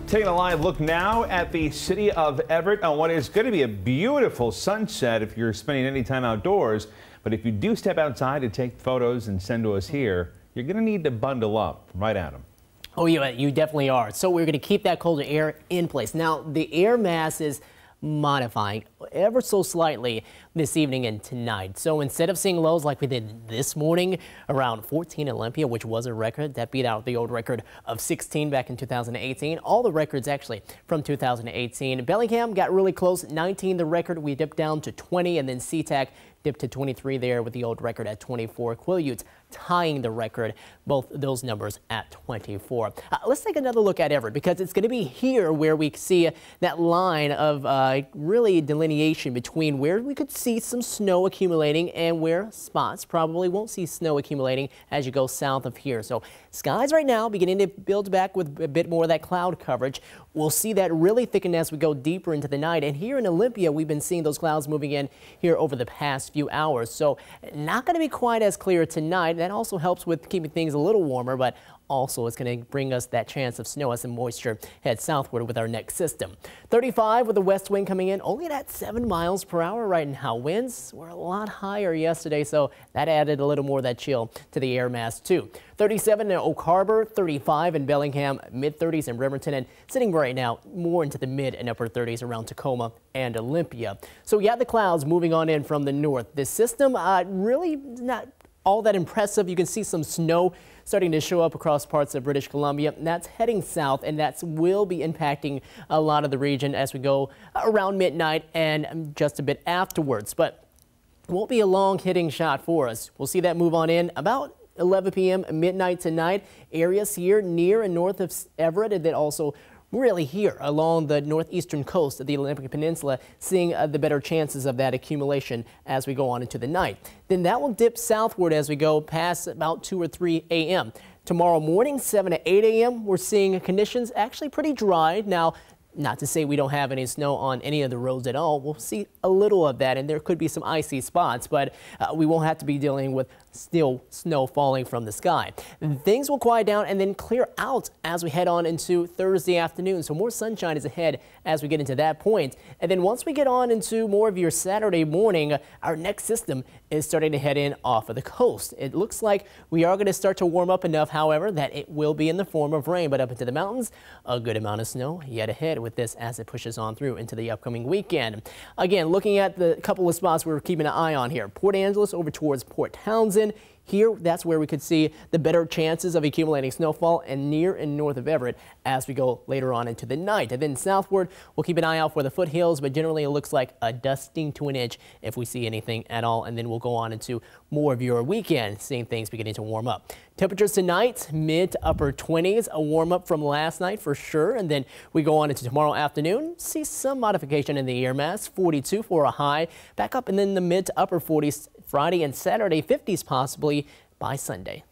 Taking a live look now at the city of Everett on what is going to be a beautiful sunset if you're spending any time outdoors. But if you do step outside to take photos and send to us here, you're going to need to bundle up. Right, Adam? Oh, yeah, you definitely are. So we're going to keep that colder air in place. Now, the air mass is modifying ever so slightly this evening and tonight. So instead of seeing lows like we did this morning around 14 Olympia, which was a record that beat out the old record of 16 back in 2018, all the records actually from 2018. Bellingham got really close, 19 the record. We dipped down to 20, and then SeaTac dipped to 23 there with the old record at 24. Quileute tying the record, both those numbers at 24. Let's take another look at Everett, because it's going to be here where we see that line of really delineation between where we could see some snow accumulating and where spots probably won't see snow accumulating as you go south of here. So skies right now beginning to build back with a bit more of that cloud coverage. We'll see that really thicken as we go deeper into the night. And here in Olympia, we've been seeing those clouds moving in here over the past few hours. So not going to be quite as clear tonight. That also helps with keeping things a little warmer, but also it's going to bring us that chance of snow as the moisture heads southward with our next system. 35 with a west wind coming in, only at 7 miles per hour right now. Winds were a lot higher yesterday, so that added a little more of that chill to the air mass too. 37 in Oak Harbor, 35 in Bellingham, mid-30s in Bremerton, and sitting right now more into the mid and upper 30s around Tacoma and Olympia. So we have the clouds moving on in from the north. This system really not all that impressive. You can see some snow starting to show up across parts of British Columbia. And that's heading south, and that will be impacting a lot of the region as we go around midnight and just a bit afterwards. But it won't be a long hitting shot for us. We'll see that move on in about 11 p.m. midnight tonight. Areas here near and north of Everett, and then also really here along the northeastern coast of the Olympic Peninsula, seeing the better chances of that accumulation as we go on into the night. Then that will dip southward as we go past about 2 or 3 a.m. Tomorrow morning, 7 to 8 a.m., we're seeing conditions actually pretty dry. Now, not to say we don't have any snow on any of the roads at all. We'll see a little of that, and there could be some icy spots, but we won't have to be dealing with still snow falling from the sky. Things will quiet down and then clear out as we head on into Thursday afternoon. So more sunshine is ahead as we get into that point. And then once we get on into more of your Saturday morning, our next system is starting to head in off of the coast. It looks like we are going to start to warm up enough, however, that it will be in the form of rain, but up into the mountains, a good amount of snow yet ahead with this as it pushes on through into the upcoming weekend. Again, looking at the couple of spots we're keeping an eye on here. Port Angeles over towards Port Townsend. Here, that's where we could see the better chances of accumulating snowfall, and near and north of Everett as we go later on into the night. And then southward, we'll keep an eye out for the foothills, but generally it looks like a dusting to an inch if we see anything at all. And then we'll go on into more of your weekend, seeing things beginning to warm up. Temperatures tonight, mid to upper 20s, a warm up from last night for sure. And then we go on into tomorrow afternoon, see some modification in the air mass, 42 for a high, back up and then the mid to upper 40s Friday and Saturday, 50s possibly by Sunday.